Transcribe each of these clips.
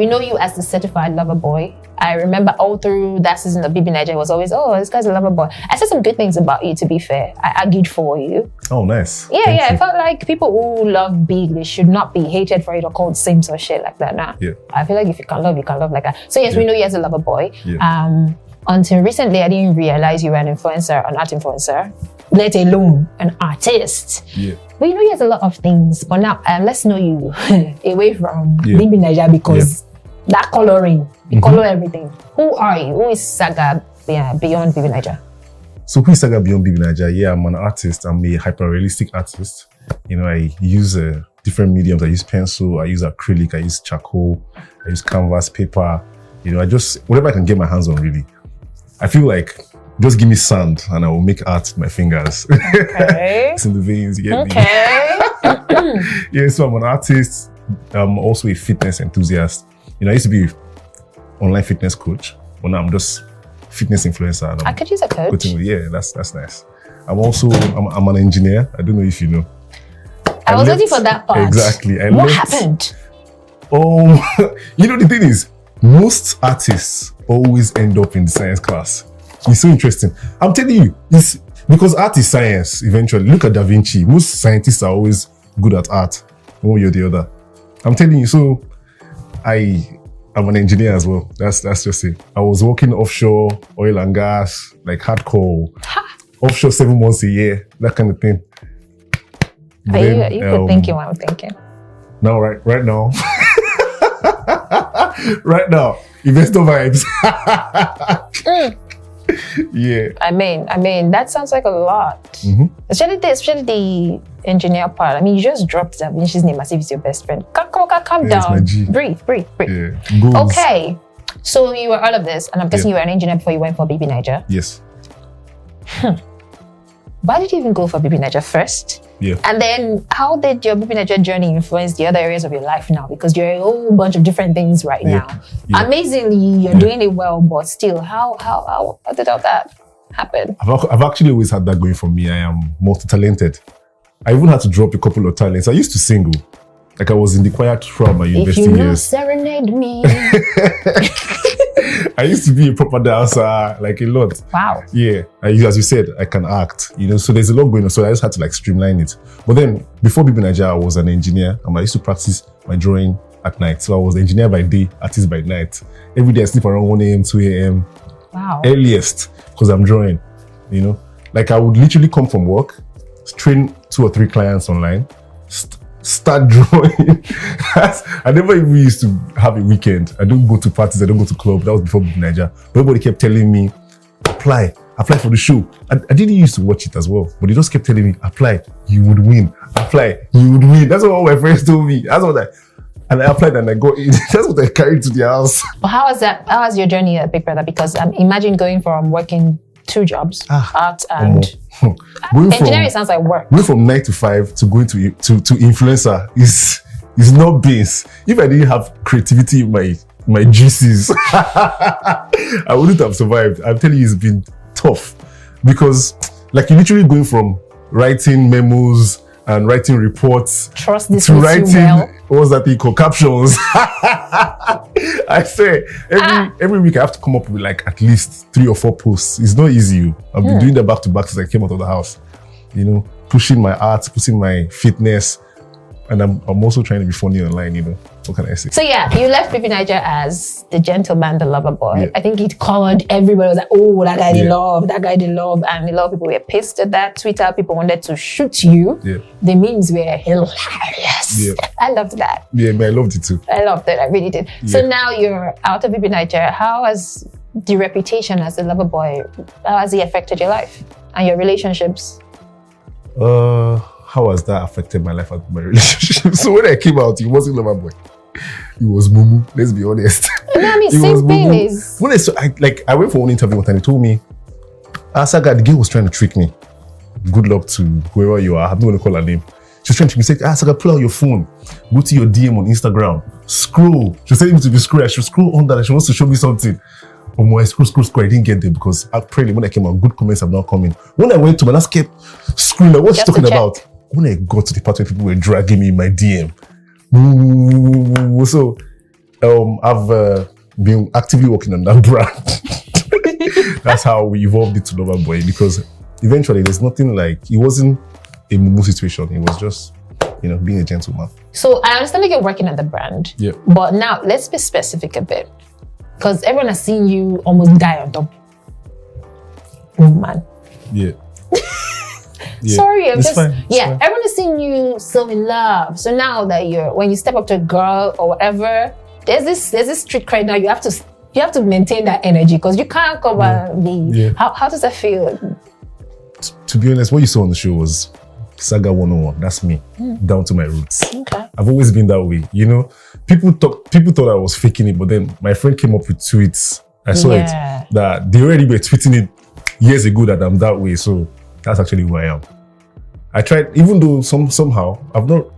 we know you as the certified lover boy. I remember all through that season of BBNaija, it was always, oh, this guy's a lover boy. I said some good things about you, to be fair. I argued for you. Oh, nice. Yeah, Thank you. I felt like people who love Big, they should not be hated for it or called simps or shit like that. Nah. Yeah. I feel like if you can love like that. So yes, we know you as a lover boy. Yeah. Until recently, I didn't realize you were an influencer, an art influencer, let alone an artist. Yeah. We know you as a lot of things, but now let's know you away from BBNaija, because that coloring, you color everything. Who are you? Who is Saga beyond BBNaija? So who is Saga beyond BBNaija? Yeah, I'm an artist. I'm a hyper-realistic artist. You know, I use different mediums. I use pencil, I use acrylic, I use charcoal, I use canvas, paper. You know, I just, whatever I can get my hands on, really. I feel like, just give me sand and I will make art with my fingers. Okay. It's in the veins, you get me? Yeah, so I'm an artist. I'm also a fitness enthusiast. You know, I used to be an online fitness coach, but now I'm just fitness influencer. I could use a coach. Yeah, that's nice. I'm an engineer. I don't know if you know. I was waiting for that part. Exactly. What happened? You know, the thing is, most artists always end up in the science class. It's so interesting. I'm telling you, it's because art is science eventually. Look at Da Vinci. Most scientists are always good at art, one way or the other. I'm telling you, so I'm an engineer as well. That's just it. I was working offshore, oil and gas, like hardcore. Offshore 7 months a year, that kind of thing. You could thinking what I'm thinking. Now, right now. Right now, investor vibes. Yeah. I mean, that sounds like a lot. Mm-hmm. Especially the engineer part. I mean, you just dropped Da Vinci's name as if he's your best friend. Calm down. Breathe. Yeah. Okay. So you were all of this, and I'm guessing you were an engineer before you went for BBNaija. Yes. Why did you even go for BBNaija first? Yeah. And then how did your BBNaija journey influence the other areas of your life now? Because you're a whole bunch of different things right now. Yeah. Amazingly, you're doing it well, but still, how did all that happen? I've actually always had that going for me. I am multi-talented. I even had to drop a couple of talents. I used to sing. Like I was in the choir throughout my university years. If you know, serenade me. I used to be a proper dancer, like a lot. Wow. Yeah. As you said, I can act, you know, so there's a lot going on. So I just had to like streamline it. But then before BBNaija, I was an engineer and I used to practice my drawing at night. So I was engineer by day, artist by night. Every day I sleep around 1 a.m., 2 a.m. Wow. Earliest, because I'm drawing, you know. Like I would literally come from work, train 2 or 3 clients online, start drawing. I never even used to have a weekend. I don't go to parties, I don't go to clubs. That was before BBNaija. But everybody kept telling me, apply for the show. I didn't used to watch it as well, but they just kept telling me, apply, you would win. Apply, you would win. That's what all my friends told me. That's what and I applied and I got in. That's what I carried to the house. Well, how was that? How was your journey at Big Brother? Because imagine going from working 2 jobs, art and engineering sounds like work. Going from 9 to 5 to going to influencer is not base. If I didn't have creativity in my juices, I wouldn't have survived. I'm telling you, it's been tough because like you're literally going from writing memos and writing reports to writing what's that thing called, captions. I say every week I have to come up with like at least 3 or 4 posts. It's not easy. I've been doing that back to back since I came out of the house. You know, pushing my art, pushing my fitness, and I'm also trying to be funny online. You know, what can I say? So yeah, you left BBNaija as the gentleman, the lover boy. Yeah. I think it colored everybody. Was like, oh, that guy they love, that guy they love, and a lot of people were pissed at that. Twitter people wanted to shoot you. Yeah. The memes were hilarious. Yeah. I loved that. Yeah, man, I loved it too. I loved it. I really did. Yeah. So now you're out of BBNaija. How has the reputation as a lover boy, how has it affected your life and your relationships? How has that affected my life and my relationship? So when I came out, he wasn't lover boy. He was mumu. Let's be honest. No, I mean, same thing is. When I went for one interview one time, they told me, Saga, the girl was trying to trick me. Good luck to whoever you are. I'm not going to call her name. She was trying to trick me. She said, Saga, pull out your phone. Go to your DM on Instagram. Scroll. She was telling me to be scroll. I should scroll on that. And she wants to show me something. I scroll. I didn't get there because apparently when I came out, good comments have not come in. When I went to my last kept scrolling, like, what's she talking about? When I got to the part where people were dragging me in my DM. So I've been actively working on that brand. That's how we evolved it to Loverboy, because eventually there's nothing like, it wasn't a mumu situation. It was just, being a gentleman. So I understand that you're working on the brand. Yeah. But now let's be specific a bit. Because everyone has seen you almost die on top. Man. Yeah. Yeah. Sorry, it's fine. Everyone has seen you so in love. So now that when you step up to a girl or whatever, there's this street cred now. You have to maintain that energy, because you can't come and be. Yeah. How does that feel? To be honest, what you saw on the show was Saga 101. That's me, down to my roots. Okay. I've always been that way. People thought I was faking it, but then my friend came up with tweets. I saw it that they already were tweeting it years ago that I'm that way. So that's actually who I am. I tried, even though somehow I've not,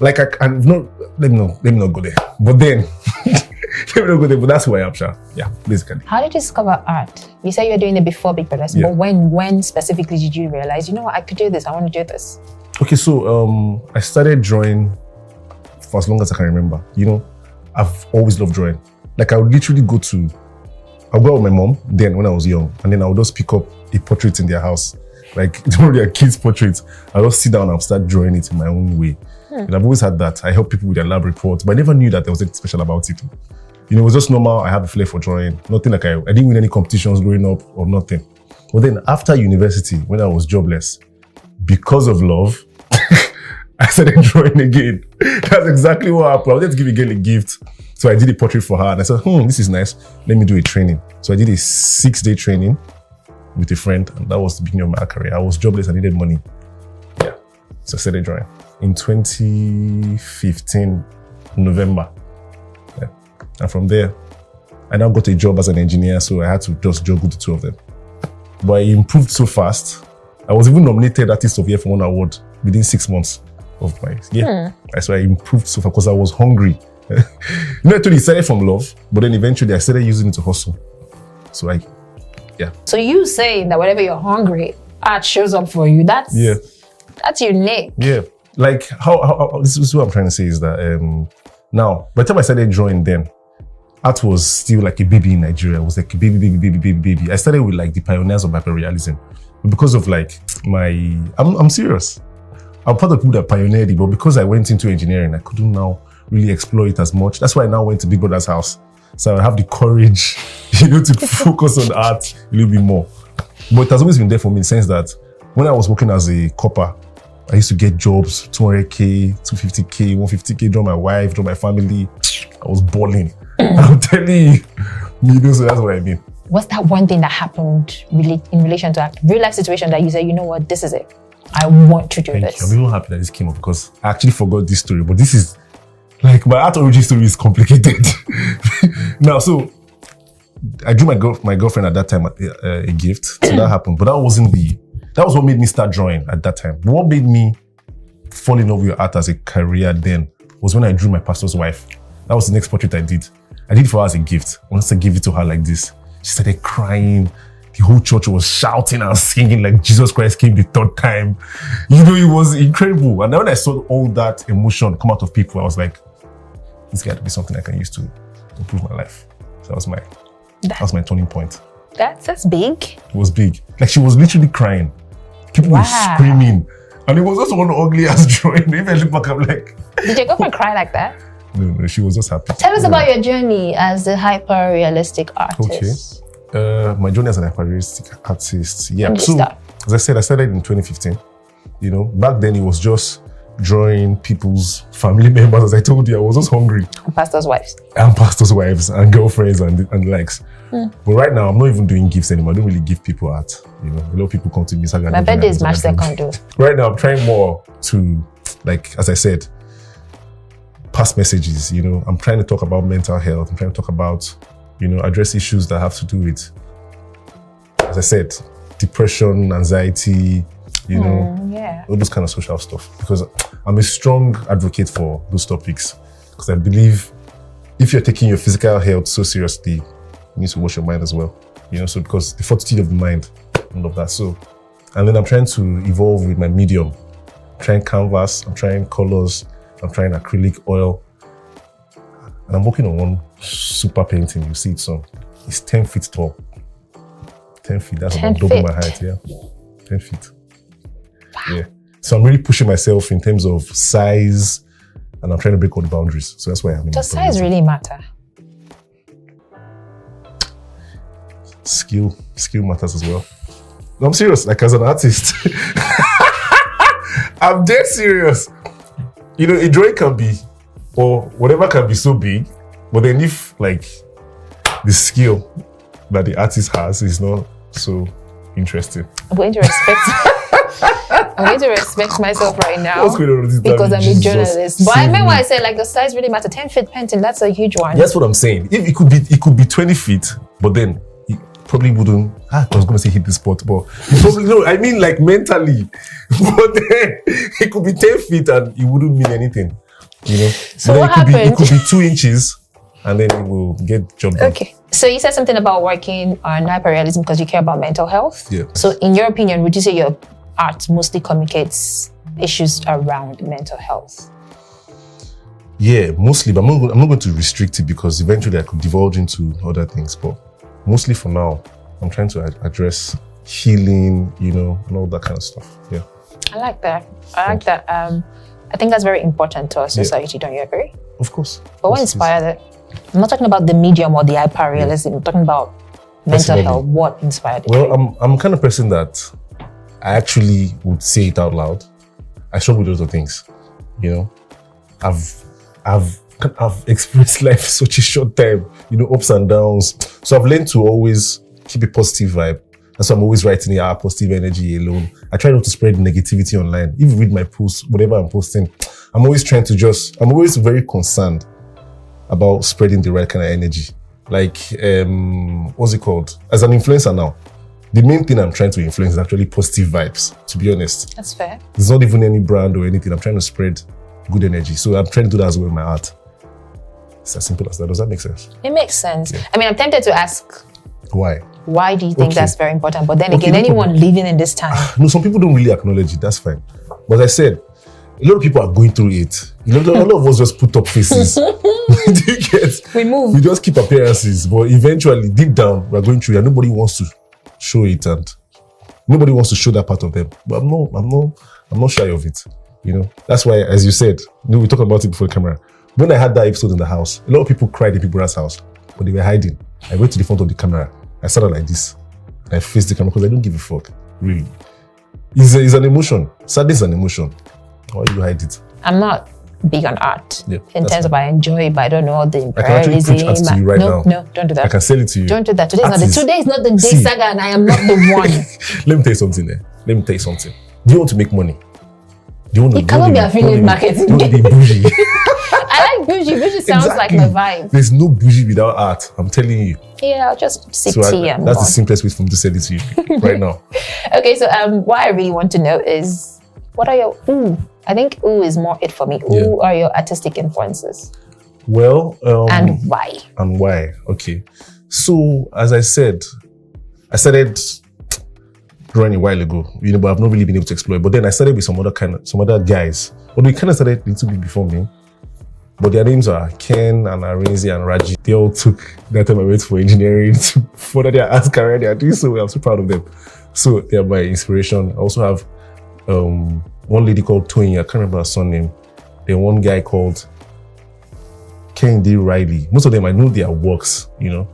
like I've not. Let me not go there. But then, let me not go there. But that's who I am, Sha. Yeah, basically. How did you discover art? You said you were doing it before Big Brothers, but when specifically did you realize, I could do this? I want to do this. Okay, so I started drawing for as long as I can remember. I've always loved drawing. Like I would literally I'll go out with my mom then when I was young, and then I would just pick up a portrait in their house, like one of their kids' portraits. I'll just sit down and start drawing it in my own way. And I've always had that. I help people with their lab reports, but I never knew that there was anything special about it. It was just normal. I have a flair for drawing. Nothing like I didn't win any competitions growing up or nothing. But then after university, when I was jobless, because of love, I started drawing again. That's exactly what happened. I wanted to give a girl a gift. So I did a portrait for her and I said, this is nice. Let me do a training. So I did a 6-day training with a friend, and that was the beginning of my career. I was jobless, I needed money. Yeah. So I started drawing. In 2015, November. Yeah. And from there, I now got a job as an engineer, so I had to just juggle the two of them. But I improved so fast. I was even nominated Artist of the Year for one award within 6 months of my So I improved so far because I was hungry. Actually, it started from love, but then eventually I started using it to hustle. So So you saying that whenever you're hungry, art shows up for you. That's unique. Yeah. Like how this is what I'm trying to say is that now, by the time I started drawing then, art was still like a baby in Nigeria. It was like a baby. I started with like the pioneers of hyperrealism. But because of like I'm serious. I'm part of people that pioneered it, but because I went into engineering, I couldn't now really explore it as much. That's why I now went to Big Brother's house. So I have the courage, to focus on art a little bit more. But it has always been there for me in the sense that when I was working as a copper, I used to get jobs, 200K, 250K, 150K, draw my wife, draw my family. I was balling. I'm telling you, so that's what I mean. What's that one thing that happened really in relation to that real life situation that you said, you know what, this is it. I want to do this. I'm even happy that this came up because I actually forgot this story, but this is like my art origin story is complicated. Now, so I drew my girlfriend at that time a gift, so that happened. But that was what made me start drawing at that time. What made me fall in love with art as a career then was when I drew my pastor's wife. That was the next portrait I did. I did it for her as a gift. Once I gave it to her like this, she started crying. The whole church was shouting and singing like Jesus Christ came the third time. It was incredible. And then when I saw all that emotion come out of people, I was like, this got to be something I can use to improve my life. So that was my turning point. That's big. It was big. Like she was literally crying. People were screaming. And it was also one ugly ass drawing. If I look back, I'm like... Did your girlfriend cry like that? No, she was just happy. Tell us about your journey as a hyper-realistic artist. Okay. My journey as an hyper-realistic artist. Yeah. So, as I said, I started in 2015. Back then it was just drawing people's family members. As I told you, I was just hungry. And pastors' wives and girlfriends and likes. But right now, I'm not even doing gifts anymore. I don't really give people art. A lot of people come to me. Saga, my birthday is March 2nd. Right now, I'm trying more to, like, as I said, pass messages. I'm trying to talk about mental health. I'm trying to talk about, address issues that have to do with, as I said, depression, anxiety, all those kind of social stuff. Because I'm a strong advocate for those topics. Because I believe if you're taking your physical health so seriously, you need to watch your mind as well. So because the fortitude of the mind, all of that. So, and then I'm trying to evolve with my medium. I'm trying canvas, I'm trying colors, I'm trying acrylic oil. And I'm working on one super painting. You see it soon. It's 10 feet tall. 10 feet. That's about double my height. Yeah. 10 feet. Wow. Yeah. So I'm really pushing myself in terms of size, and I'm trying to break all the boundaries. So that's why I'm in. Does size really matter? Skill matters as well. No, I'm serious. Like as an artist, I'm dead serious. You know, a drawing can be, or whatever can be so big, but then if like the skill that the artist has is not so interesting. I'm going to respect myself right now. What's going on with this because I'm a journalist. But I meant when I said like the size really matter. 10 feet painting, that's a huge one. That's what I'm saying. If it could be 20 feet, but then it probably wouldn't. I was gonna say hit the spot, but it probably no. I mean like mentally, but then it could be 10 feet and it wouldn't mean anything. You know. So what happened? It could be 2 inches, and then it will get job done. Okay. So you said something about working on hyperrealism because you care about mental health. Yeah. So in your opinion, would you say your art mostly communicates issues around mental health? Yeah, mostly, but I'm not going to restrict it because eventually I could divulge into other things. But mostly for now, I'm trying to address healing, you know, and all that kind of stuff. Yeah. I like that. I think that's very important to our society. Don't you agree? Of course. But what inspired it? I'm not talking about the medium or the hyperrealism. I'm talking about mental health. What inspired it? Well, I'm kind of person that I actually would say it out loud. I struggle with other things, you know. I've experienced life such a short time, you know, ups and downs. So I've learned to always keep a positive vibe. That's why I'm always writing positive energy alone. I try not to spread negativity online. If you read my posts, whatever I'm posting, I'm always very concerned about spreading the right kind of energy. Like, what's it called? As an influencer now, the main thing I'm trying to influence is actually positive vibes, to be honest. That's fair. It's not even any brand or anything. I'm trying to spread good energy. So I'm trying to do that as well in my art. It's as simple as that. Does that make sense? It makes sense. Yeah. I mean, I'm tempted to ask, why do you think that's very important? But then again, anyone living in this time. No, some people don't really acknowledge it. That's fine. But as I said, a lot of people are going through it. You know, a lot of us just put up faces. Do you get? We move. We just keep appearances. But eventually, deep down, we're going through it. And nobody wants to show it, and nobody wants to show that part of them. But I'm not shy of it. You know, that's why, as you said, we talked about it before the camera. When I had that episode in the house, a lot of people cried in people's house, but they were hiding. I went to the front of the camera. I started like this. I faced the camera because I don't give a fuck. Really, it's an emotion. Sadness is an emotion. Why do you hide it? I'm not big on art in terms of I enjoy it, but I don't know the imperialism. I can actually preach art to you right now. No, don't do that. I can sell it to you. Don't do that. Today is not the day, Saga, and I am not the one. Let me tell you something there. Do you want to make money? It cannot be affiliate marketing. You want to be bougie. I like bougie. Bougie sounds like my vibe. There's no bougie without art. I'm telling you. Yeah, I'll just sip tea and that's the simplest way for me to sell it to you right now. Okay, so what I really want to know is, what are your I think is more it for me. Who are your artistic influences? Well, and why? And why? Okay. So as I said, I started drawing a while ago, you know, but I've not really been able to explore it. But then I started with some other guys. But we kind of started a little bit before me. But their names are Ken and Arinze and Raji. They all took that time I went for engineering to further their art career. They are doing so well. I'm so proud of them. So they are my inspiration. I also have one lady called Toyin. I can't remember her surname. Then one guy called Kendi Riley. Most of them, I know their works, you know.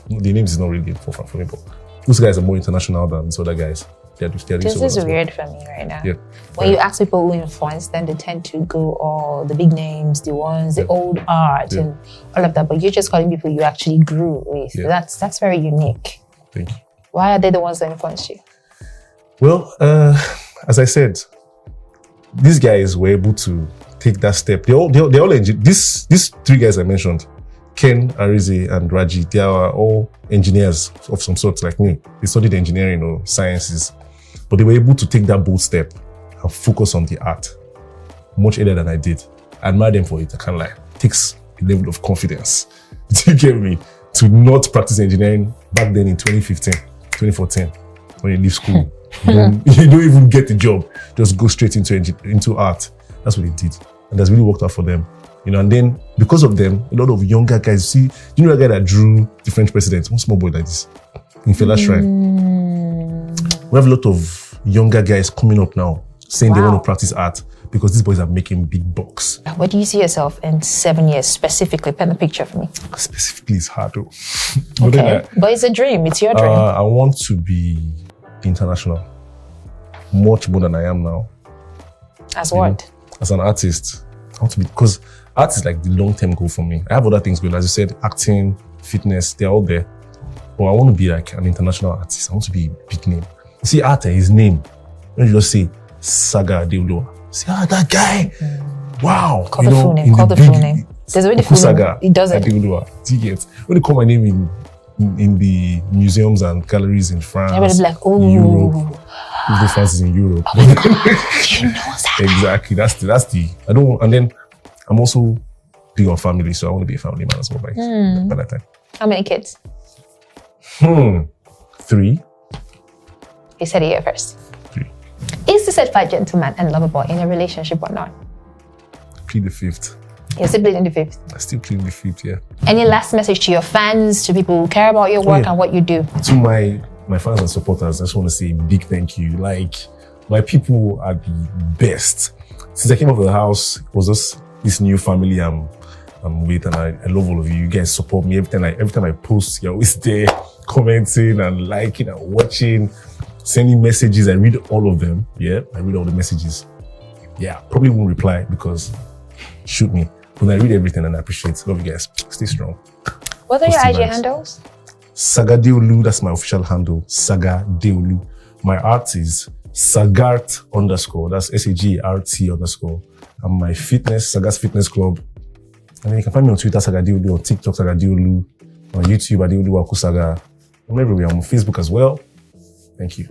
The names is not really important for me, but those guys are more international than these other guys. This is weird for me right now. Yeah. When you ask people who influence them, they tend to go all the big names, the ones, the old art and all of that. But you're just calling people you actually grew with. Yeah. That's very unique. Thank you. Why are they the ones that influenced you? Well, as I said, these guys were able to take that step. They all these three guys I mentioned, Ken, Arinze, and Raji, they are all engineers of some sort like me. They studied engineering or sciences, but they were able to take that bold step and focus on the art much earlier than I did. I admire them for it. I can't lie. It takes a level of confidence, do you get me, to not practice engineering back then in 2015, 2014, when you leave school. You don't even get the job. Just go straight into art. That's what they did. And that's really worked out for them. and then because of them, a lot of younger guys, see, you know a guy that drew the French president, one small boy like this, in Fela's Shrine. We have a lot of younger guys coming up now saying they want to practice art because these boys are making big bucks. Where do you see yourself in 7 years specifically? Paint a picture for me. Specifically, it's hard though. But it's a dream. It's your dream. I want to be international, much more than I am now. As what? As an artist, I want to be, because art is like the long-term goal for me. I have other things going, as you said, acting, fitness, they're all there. But I want to be like an international artist. I want to be a big name. See, art, his name. When you just say Saga Adeolu, say, that guy. Wow. Call the full name. Call the full name. There's already full name. It doesn't. Adeolu. Do you get? When they call my name in the museums and galleries in France, everybody's like, oh, Europe. Even France is in Europe. Oh my God, you know that. Exactly. That's the. I don't. And then I'm also big on family, so I want to be a family man as well by that time. How many kids? 3. You said it here first. 3. Is the certified gentleman and lover boy in a relationship or not? Plead the 5th. You're still pleading the 5th? I still plead the 5th, yeah. Any last message to your fans, to people who care about your work and what you do? To my fans and supporters, I just want to say a big thank you. Like, my people are the best. Since I came out of the house, it was just this new family I'm with, and I love all of you. You guys support me every time I post. You're always there, commenting and liking and watching, sending messages. I read all of them. Yeah, I read all the messages. Yeah, probably won't reply because shoot me. But I read everything and I appreciate it. Love you guys. Stay strong. What are your IG handles? Saga Adeolu, that's my official handle. Saga Adeolu. My art is Sagart_. That's SAGART_. And my fitness, Saga's Fitness Club. And then you can find me on Twitter, Saga Adeolu, on TikTok, Saga Adeolu, on YouTube, Adeolu Saga. I'm everywhere. I'm on Facebook as well. Thank you.